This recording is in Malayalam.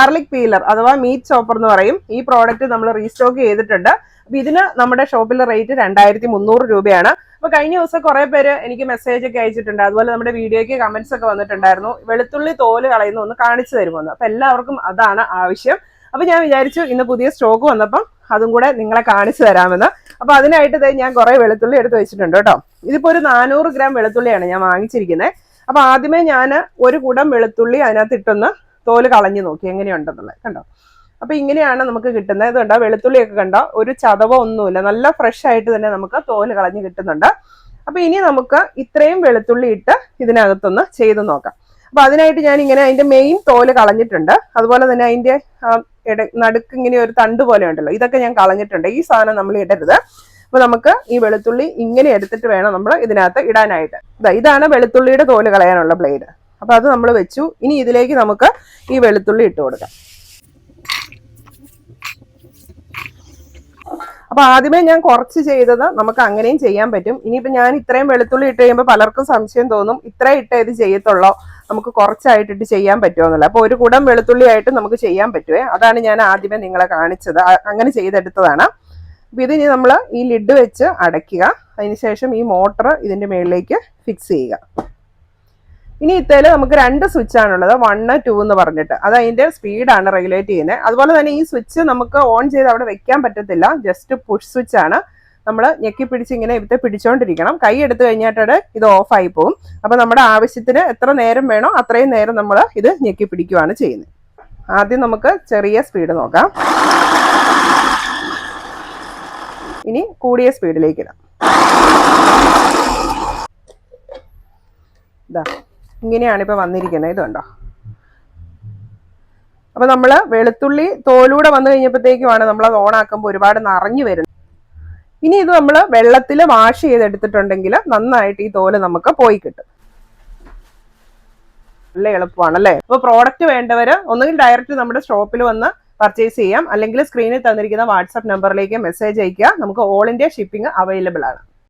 ഗാർലിക് പീലർ അഥവാ മീറ്റ് ചോപ്പർ എന്ന് പറയും. ഈ പ്രോഡക്റ്റ് നമ്മൾ റീസ്റ്റോക്ക് ചെയ്തിട്ടുണ്ട്. അപ്പൊ ഇതിന് നമ്മുടെ ഷോപ്പിലെ റേറ്റ് 2300 രൂപയാണ്. അപ്പൊ കഴിഞ്ഞ ദിവസം കുറെ പേര് എനിക്ക് മെസ്സേജ് ഒക്കെ അയച്ചിട്ടുണ്ട്. അതുപോലെ നമ്മുടെ വീഡിയോയ്ക്ക് കമന്റ്സ് ഒക്കെ വന്നിട്ടുണ്ടായിരുന്നു, വെളുത്തുള്ളി തോല് കളയുന്ന ഒന്ന് കാണിച്ചു തരുമെന്ന്. അപ്പൊ എല്ലാവർക്കും അതാണ് ആവശ്യം. അപ്പൊ ഞാൻ വിചാരിച്ചു ഇന്ന് പുതിയ സ്റ്റോക്ക് വന്നപ്പം അതും കൂടെ നിങ്ങളെ കാണിച്ചു തരാമെന്ന്. അപ്പൊ അതിനായിട്ട് ഞാൻ കുറെ വെളുത്തുള്ളി എടുത്ത് വെച്ചിട്ടുണ്ട് കേട്ടോ. ഇതിപ്പോ ഒരു 400 ഗ്രാം വെളുത്തുള്ളിയാണ് ഞാൻ വാങ്ങിച്ചിരിക്കുന്നത്. അപ്പൊ ആദ്യമേ ഞാൻ ഒരു കുടം വെളുത്തുള്ളി അതിനകത്ത് ഇട്ടൊന്ന് തോല് കളഞ്ഞു നോക്കി എങ്ങനെയുണ്ടെന്നുള്ളത്. കണ്ടോ? അപ്പൊ ഇങ്ങനെയാണ് നമുക്ക് കിട്ടുന്നത്. ഇത് കണ്ടോ, വെളുത്തുള്ളിയൊക്കെ കണ്ടോ, ഒരു ചതവോ ഒന്നുമില്ല, നല്ല ഫ്രഷ് ആയിട്ട് തന്നെ നമുക്ക് തോല് കളഞ്ഞ് കിട്ടുന്നുണ്ട്. അപ്പൊ ഇനി നമുക്ക് ഇത്രയും വെളുത്തുള്ളി ഇട്ട് ഇതിനകത്തൊന്ന് ചെയ്ത് നോക്കാം. അപ്പൊ അതിനായിട്ട് ഞാൻ ഇങ്ങനെ അതിന്റെ മെയിൻ തോല് കളഞ്ഞിട്ടുണ്ട്. അതുപോലെ തന്നെ അതിന്റെ നടുക്ക് ഇങ്ങനെ ഒരു തണ്ട് പോലെ ഉണ്ടല്ലോ, ഇതൊക്കെ ഞാൻ കളഞ്ഞിട്ടുണ്ട്. ഈ സാധനം നമ്മൾ ഇടരുത്. അപ്പൊ നമുക്ക് ഈ വെളുത്തുള്ളി ഇങ്ങനെ എടുത്തിട്ട് വേണം നമ്മൾ ഇതിനകത്ത് ഇടാനായിട്ട്. ഇതാണ് വെളുത്തുള്ളിയുടെ തോല് കളയാനുള്ള ബ്ലേഡ്. അപ്പൊ അത് നമ്മൾ വെച്ചു. ഇനി ഇതിലേക്ക് നമുക്ക് ഈ വെളുത്തുള്ളി ഇട്ട് കൊടുക്കാം. അപ്പൊ ആദ്യമേ ഞാൻ കുറച്ച് ചെയ്തത് നമുക്ക് അങ്ങനെയും ചെയ്യാൻ പറ്റും. ഇനിയിപ്പോ ഞാൻ ഇത്രയും വെളുത്തുള്ളി ഇട്ട് കഴിയുമ്പോൾ പലർക്കും സംശയം തോന്നും, ഇത്ര ഇട്ടേ ഇത് ചെയ്യത്തുള്ളോ, നമുക്ക് കുറച്ചായിട്ടിട്ട് ചെയ്യാൻ പറ്റുമോ എന്നുള്ള. അപ്പൊ ഒരു കുടം വെളുത്തുള്ളി ആയിട്ട് നമുക്ക് ചെയ്യാൻ പറ്റുമേ. അതാണ് ഞാൻ ആദ്യമേ നിങ്ങളെ കാണിച്ചത്, അങ്ങനെ ചെയ്തെടുത്തതാണ്. അപ്പൊ ഇത് ഇനി നമ്മൾ ഈ ലിഡ് വെച്ച് അടയ്ക്കുക. അതിനുശേഷം ഈ മോട്ടർ ഇതിന്റെ മുകളിലേക്ക് ഫിക്സ് ചെയ്യുക. ഇനി ഇത്തേല് നമുക്ക് 2 സ്വിച്ച് ആണുള്ളത്, 1, 2 എന്ന് പറഞ്ഞിട്ട്. അത് അതിന്റെ സ്പീഡാണ് റെഗുലേറ്റ് ചെയ്യുന്നത്. അതുപോലെ തന്നെ ഈ സ്വിച്ച് നമുക്ക് ഓൺ ചെയ്ത് അവിടെ വെക്കാൻ പറ്റത്തില്ല, ജസ്റ്റ് പുഷ് സ്വിച്ച് ആണ്. നമ്മൾ ഞെക്കി പിടിച്ച് ഇങ്ങനെ ഇവിടെ പിടിച്ചോണ്ടിരിക്കണം. കൈ എടുത്തു കഴിഞ്ഞിട്ട് ഇത് ഓഫ് ആയി പോകും. അപ്പൊ നമ്മുടെ ആവശ്യത്തിന് എത്ര നേരം വേണോ അത്രയും നേരം നമ്മൾ ഇത് ഞെക്കി പിടിക്കുകയാണ് ചെയ്യുന്നത്. ആദ്യം നമുക്ക് ചെറിയ സ്പീഡ് നോക്കാം. ഇനി കൂടിയ സ്പീഡിലേക്ക് ഇടാം. ഇങ്ങനെയാണ് ഇപ്പൊ വന്നിരിക്കുന്നത്. ഇതുണ്ടോ? അപ്പൊ നമ്മള് വെളുത്തുള്ളി തോലൂടെ വന്നു കഴിഞ്ഞപ്പോഴത്തേക്കുമാണ് നമ്മളത് ഓണാക്കുമ്പോൾ ഒരുപാട് നിറഞ്ഞു വരുന്നത്. ഇനി ഇത് നമ്മൾ വെള്ളത്തിൽ വാഷ് ചെയ്തെടുത്തിട്ടുണ്ടെങ്കിൽ നന്നായിട്ട് ഈ തോല് നമുക്ക് പോയി കിട്ടും. നല്ല എളുപ്പമാണ് അല്ലേ? അപ്പൊ പ്രോഡക്റ്റ് വേണ്ടവര് ഒന്നുകിൽ ഡയറക്റ്റ് നമ്മുടെ ഷോപ്പിൽ വന്ന് പർച്ചേസ് ചെയ്യാം, അല്ലെങ്കിൽ സ്ക്രീനിൽ തന്നിരിക്കുന്ന വാട്സ്ആപ്പ് നമ്പറിലേക്ക് മെസ്സേജ് അയക്കുക. നമുക്ക് ഓൾ ഇന്ത്യ ഷിപ്പിംഗ് അവൈലബിൾ ആണ്.